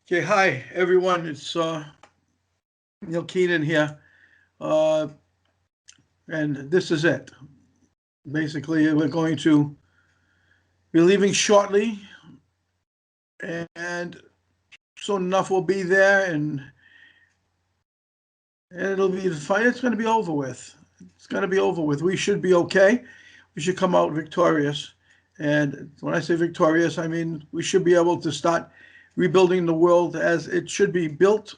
Okay, hi everyone. It's Neil Keenan here, uh, and this is it. Basically, we're going to be leaving shortly, and soon enough we'll be there, and it'll be fine. It's going to be over with. It's going to be over with. We should be okay. We should come out victorious. And when I say victorious, I mean we should be able to start rebuilding the world as it should be built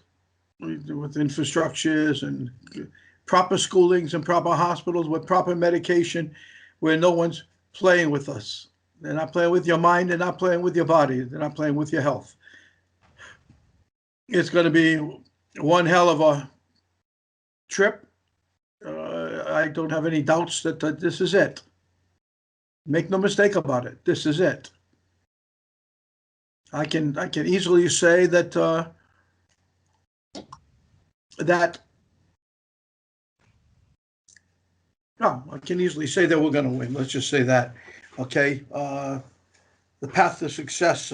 with infrastructures and proper schoolings and proper hospitals with proper medication where no one's playing with us. They're not playing with your mind. They're not playing with your body. They're not playing with your health. It's going to be one hell of a trip. I don't have any doubts that this is it. Make no mistake about it. This is it. I can easily say that no, I can easily say that we're going to win. Let's just say that. Okay. The path to success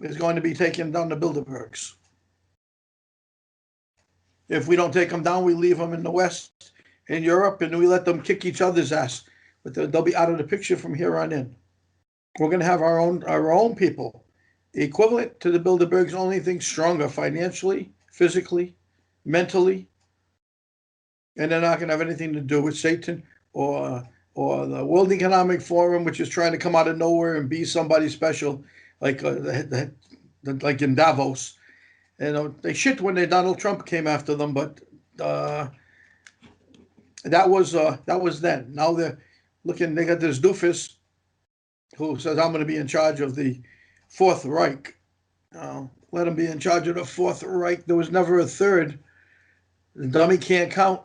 is going to be taking down the Bilderbergs. If we don't take them down, we leave them in the West, in Europe, and we let them kick each other's ass. But they'll be out of the picture from here on in. We're going to have our own people, equivalent to the Bilderbergs, only thing stronger financially, physically, mentally, and they're not going to have anything to do with Satan or the World Economic Forum, which is trying to come out of nowhere and be somebody special, like like in Davos. They shit when Donald Trump came after them, but uh, that was then. Now they're looking. They got this doofus who says I'm going to be in charge of the Fourth Reich. Let him be in charge of the Fourth Reich. There was never a third. The dummy can't count.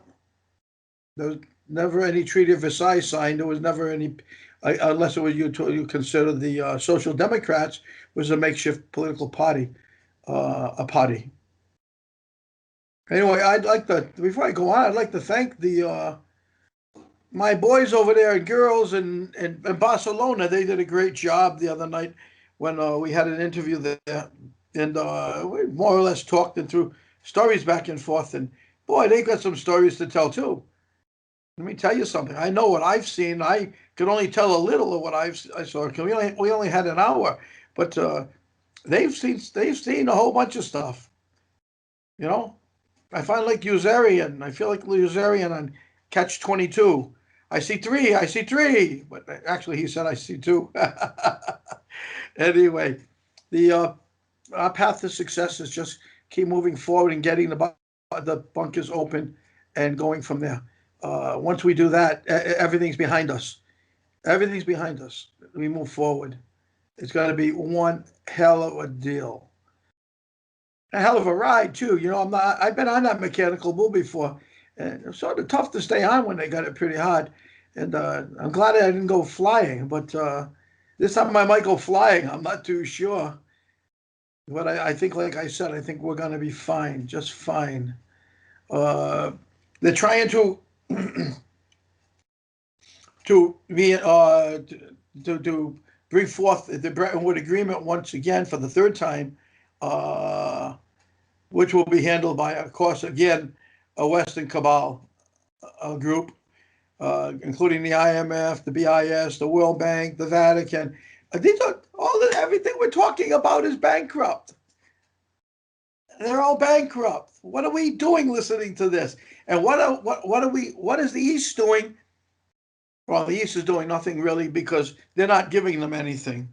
There was never any Treaty of Versailles signed. There was never any, unless it was you consider the Social Democrats was a makeshift political party, a party. Anyway, I'd like to before I go on, I'd like to thank the my boys over there and girls in Barcelona. They did a great job the other night when we had an interview there, and we more or less talked and threw stories back and forth. And boy, they got some stories to tell too. Let me tell you something. I know what I've seen. I could only tell a little of what I saw. We only had an hour, but they've seen a whole bunch of stuff. You know, I find like Usarian. I feel like Usarian on Catch 22. I see three. I see three. But actually, he said I see two. Anyway, the our path to success is just keep moving forward and getting the bunkers open and going from there. Once we do that, everything's behind us. Everything's behind us. We move forward. It's going to be one hell of a deal. A hell of a ride too. I'm not. I've been on that mechanical bull before, and it's sort of tough to stay on when they got it pretty hard. And I'm glad I didn't go flying, but this time I might go flying. I'm not too sure, but I think, like I said, I think we're going to be fine, just fine. Uh, they're trying to be to bring forth the Bretton Woods Agreement once again for the third time, uh, which will be handled by, of course, again, a Western cabal group, including the IMF, the BIS, the World Bank, the Vatican. These are everything we're talking about is bankrupt. They're all bankrupt. What are we doing listening to this? And what is the East doing? Well, the East is doing nothing really because they're not giving them anything.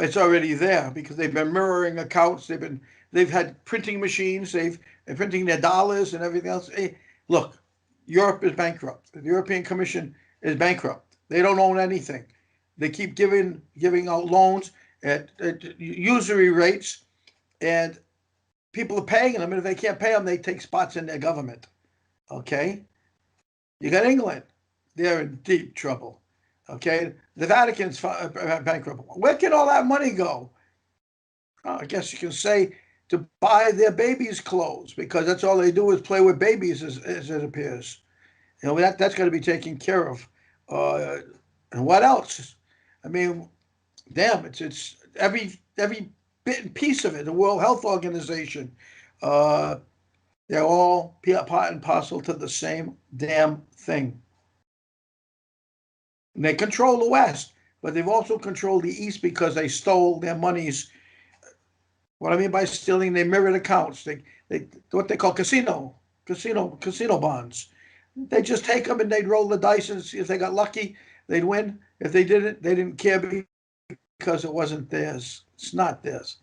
It's already there because they've been mirroring accounts. They've had printing machines. They're printing their dollars and everything else. Hey, look, Europe is bankrupt. The European Commission is bankrupt. They don't own anything. They keep giving out loans at usury rates, and people are paying them. And if they can't pay them, they take spots in their government. Okay, you got England. They're in deep trouble. Okay, the Vatican's bankrupt. Where can all that money go? I guess you can say to buy their babies' clothes because that's all they do is play with babies, as it appears. That's got to be taken care of. And what else? I mean, damn, it's every bit and piece of it. The World Health Organization, they're all part and parcel to the same damn thing. And they control the West, but they've also controlled the East because they stole their monies. What I mean by stealing, they mirrored accounts. They what they call casino bonds. They just take them and they'd roll the dice, and if they got lucky, they'd win. If they didn't, they didn't care because it wasn't theirs. It's not theirs.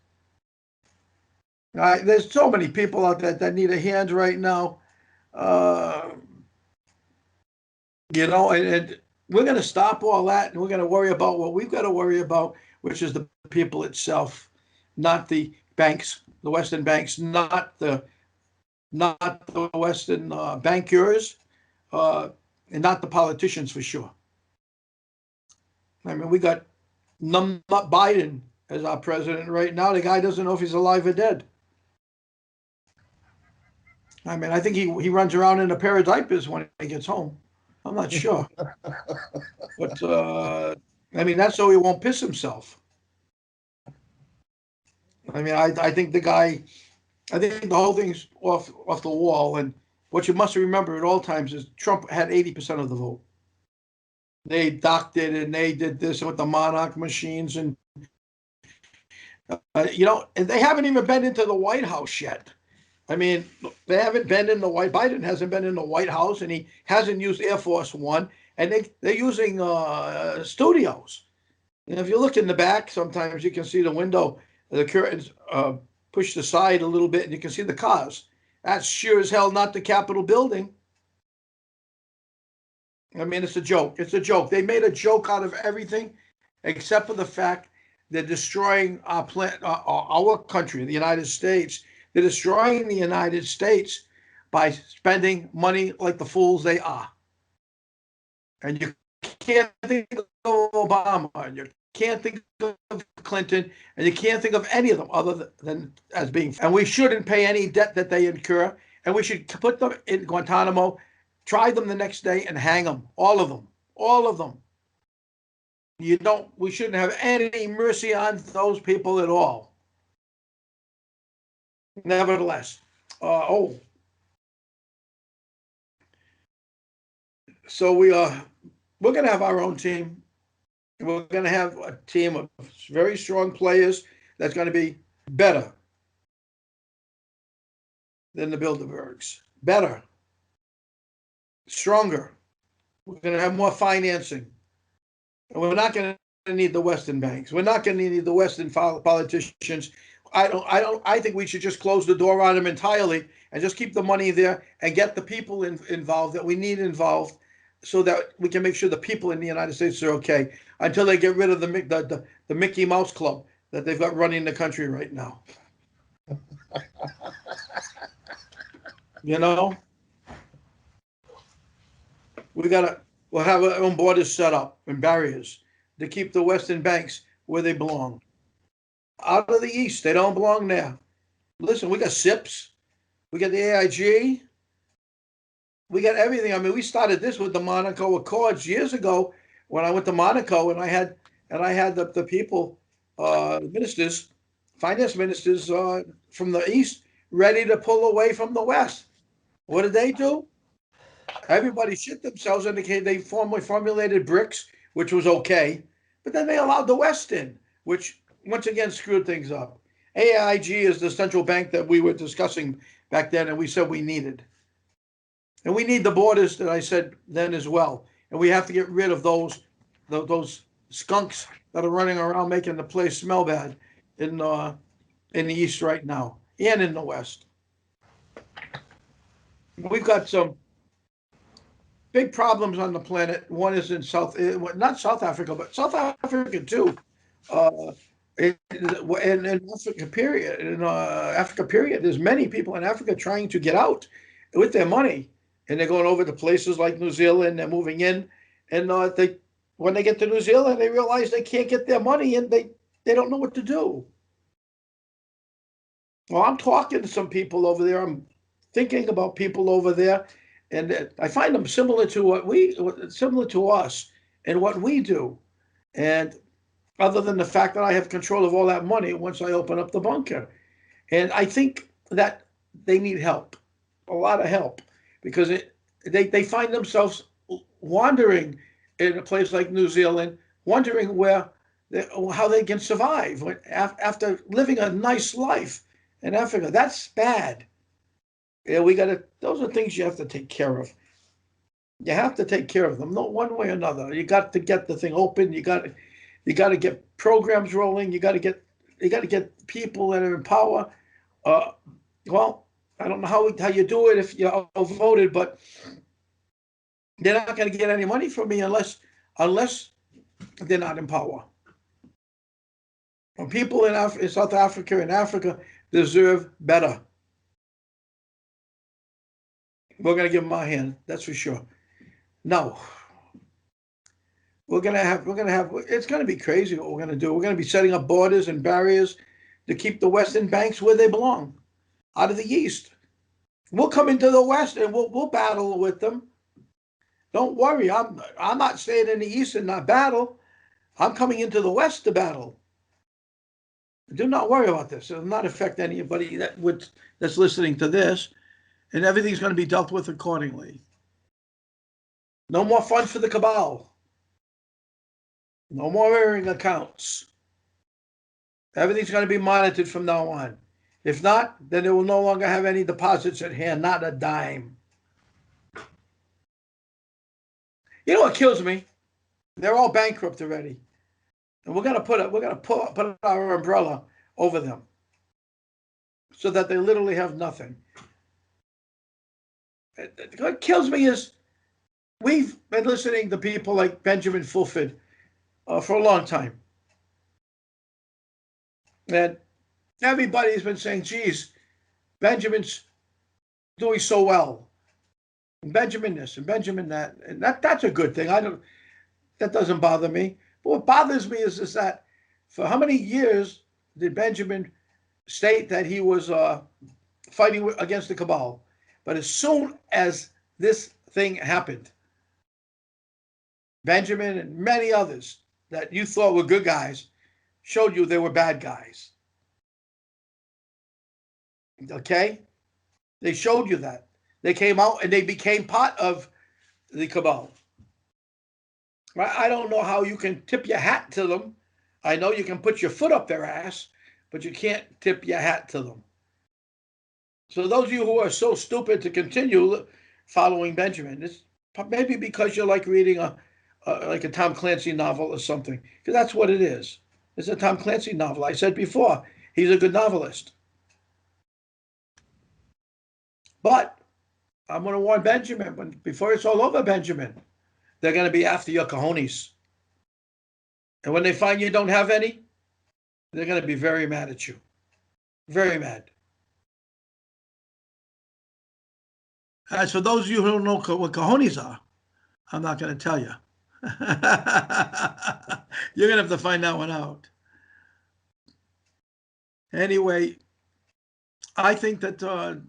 There's so many people out there that need a hand right now. And we're going to stop all that, and we're going to worry about what we've got to worry about, which is the people itself, not the banks, the Western banks, not the Western bankers, and not the politicians for sure. I mean, we got numbnut Biden as our president right now. The guy doesn't know if he's alive or dead. I mean, I think he runs around in a pair of diapers when he gets home. I'm not sure. But, I mean, that's so he won't piss himself. I mean, I think the whole thing's off the wall. And what you must remember at all times is Trump had 80% of the vote. They docked it, and they did this with the Monarch machines. And, and they haven't even been into the White House yet. I mean, they haven't been in Biden hasn't been in the White House, and he hasn't used Air Force One, and they're using studios. And if you look in the back, sometimes you can see the window, the curtains pushed aside a little bit, and you can see the cars. That's sure as hell not the Capitol building. I mean, it's a joke. It's a joke. They made a joke out of everything, except for the fact they're destroying our country, the United States. They're destroying the United States by spending money like the fools they are. And you can't think of Obama, and you can't think of Clinton, and you can't think of any of them other than as being. And we shouldn't pay any debt that they incur, and we should put them in Guantanamo, try them the next day, and hang them, all of them, all of them. We shouldn't have any mercy on those people at all. Nevertheless, so we're going to have our own team. We're going to have a team of very strong players that's going to be better than the Bilderbergs. Better, stronger. We're going to have more financing, and we're not going to need the Western banks. We're not going to need the Western politicians. I think we should just close the door on them entirely and just keep the money there and get the people involved that we need involved, so that we can make sure the people in the United States are okay until they get rid of the Mickey Mouse Club that they've got running the country right now. We'll have our own borders set up and barriers to keep the Western banks where they belong. Out of the East, they don't belong there. Listen, we got SIPs, we got the AIG, we got everything. I mean, we started this with the Monaco Accords years ago when I went to Monaco, and I had the people, ministers, finance ministers from the East ready to pull away from the West. What did they do? Everybody shit themselves, and they formulated BRICS, which was okay, but then they allowed the West in, which once again screwed things up. AIG is the central bank that we were discussing back then, and we said we needed. And we need the borders that I said then as well. And we have to get rid of those skunks that are running around making the place smell bad in the East right now and in the West. We've got some big problems on the planet. One is in not South Africa, but South Africa too. In Africa period, there's many people in Africa trying to get out with their money, and they're going over to places like New Zealand. They're moving in, and when they get to New Zealand, they realize they can't get their money, and they don't know what to do. Well, I'm talking to some people over there. I'm thinking about people over there, and I find them similar to us and what we do, and other than the fact that I have control of all that money once I open up the bunker. And I think that they need help, a lot of help, because they find themselves wandering in a place like New Zealand, wondering how they can survive after living a nice life in Africa. That's bad. Yeah, those are things you have to take care of. You have to take care of them, no one way or another. You got to get the thing open. You got to get programs rolling. You got to get people that are in power. Uh, well, I don't know how you do it if you're outvoted, but they're not going to get any money from me unless they're not in power. And people in South Africa and Africa deserve better. We're going to give them our hand, that's for sure. No, it's going to be crazy what we're going to do. We're going to be setting up borders and barriers to keep the Western banks where they belong, out of the East. We'll come into the West and we'll battle with them. Don't worry, I'm not staying in the East and not battle. I'm coming into the West to battle. Do not worry about this. It will not affect anybody that's listening to this, and everything's going to be dealt with accordingly. No more fun for the cabal. No more airing accounts. Everything's going to be monitored from now on. If not, then they will no longer have any deposits at hand, not a dime. You know what kills me? They're all bankrupt already, and we're gonna put our umbrella over them, so that they literally have nothing. What kills me is we've been listening to people like Benjamin Fulford for a long time, and everybody's been saying, "Geez, Benjamin's doing so well." And Benjamin this and Benjamin that, and that's a good thing. That doesn't bother me. But what bothers me is that for how many years did Benjamin state that he was fighting against the cabal? But as soon as this thing happened, Benjamin and many others that you thought were good guys showed you they were bad guys. Okay? They showed you that. They came out and they became part of the cabal. Right? I don't know how you can tip your hat to them. I know you can put your foot up their ass, but you can't tip your hat to them. So those of you who are so stupid to continue following Benjamin, it's maybe because you like reading like a Tom Clancy novel or something, because that's what it is. It's a Tom Clancy novel. I said before, he's a good novelist. But I'm going to warn Benjamin, before it's all over, Benjamin, they're going to be after your cojones. And when they find you don't have any, they're going to be very mad at you. Very mad. As for those of you who don't know what cojones are, I'm not going to tell you. You're going to have to find that one out. Anyway, I think that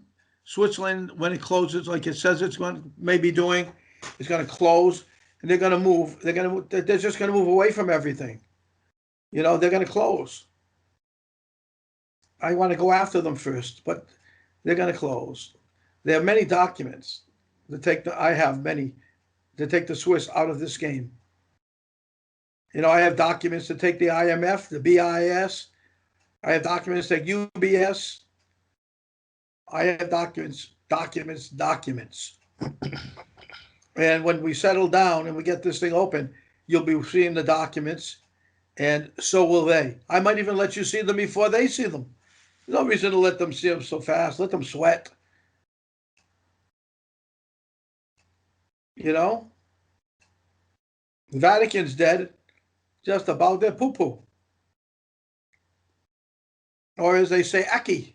Switzerland, when it closes, like it says it's going to maybe doing, it's going to close, and they're going to move. They're just going to move away from everything. You know, they're going to close. I want to go after them first, but they're going to close. There are many documents I have many to take the Swiss out of this game. You know, I have documents to take the IMF, the BIS. I have documents to take UBS. I have documents. And when we settle down and we get this thing open, you'll be seeing the documents, and so will they. I might even let you see them before they see them. There's no reason to let them see them so fast. Let them sweat. You know? The Vatican's dead, just about their poo-poo. Or as they say, Aki.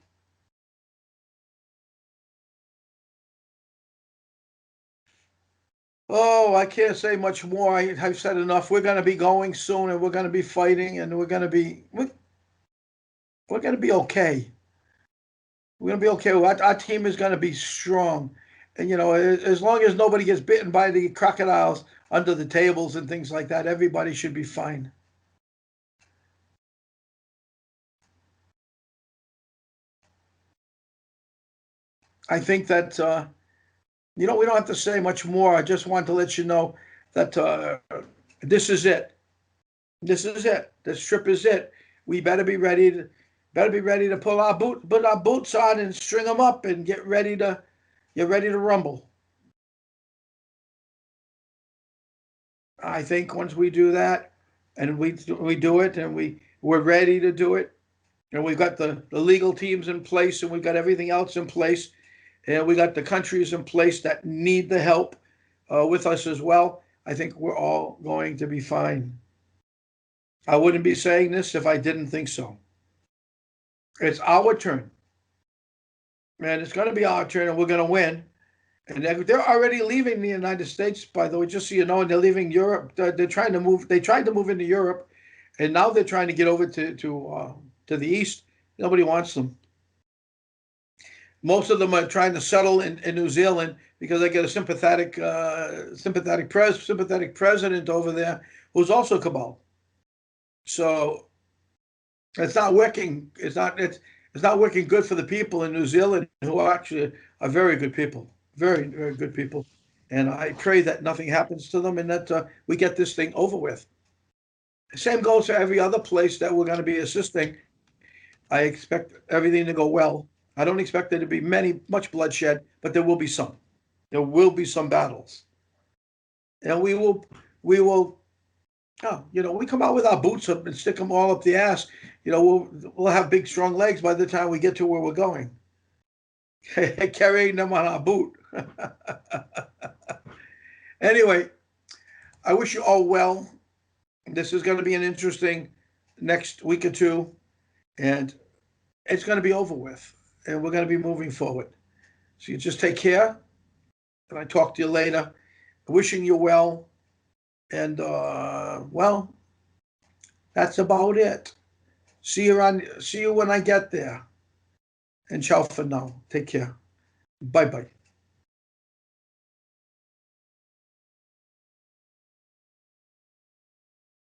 Oh, I can't say much more. I've said enough. We're going to be going soon, and we're going to be fighting, and we're going to be okay. We're going to be okay. Our team is going to be strong. And, you know, as long as nobody gets bitten by the crocodiles under the tables and things like that, everybody should be fine. I think that, we don't have to say much more. I just want to let you know that this is it. This is it. This trip is it. We better be ready to put our boots on and string them up and get ready to rumble. I think once we do that, and we do it, and we're ready to do it, and we've got the legal teams in place, and we've got everything else in place, and we got the countries in place that need the help with us as well. I think we're all going to be fine. I wouldn't be saying this if I didn't think so. It's our turn, and it's going to be our turn, and we're going to win. And they're already leaving the United States, by the way, just so you know, and they're leaving Europe. They're trying to move. They tried to move into Europe, and now they're trying to get over to the east. Nobody wants them. Most of them are trying to settle in New Zealand because they get a sympathetic president over there who's also cabal. So it's not working. It's not working good for the people in New Zealand who are actually are very good people, very good people. And I pray that nothing happens to them and that we get this thing over with. Same goes for every other place that we're going to be assisting. I expect everything to go well. I don't expect there to be much bloodshed, but there will be some. There will be some battles, and we will. Oh, we come out with our boots up and stick them all up the ass. We'll have big, strong legs by the time we get to where we're going, carrying them on our boot. Anyway, I wish you all well. This is going to be an interesting next week or two, and it's going to be over with, and we're going to be moving forward. So you just take care, and I talk to you later. Wishing you well, and well, that's about it. See you when I get there. And ciao for now. Take care. Bye bye.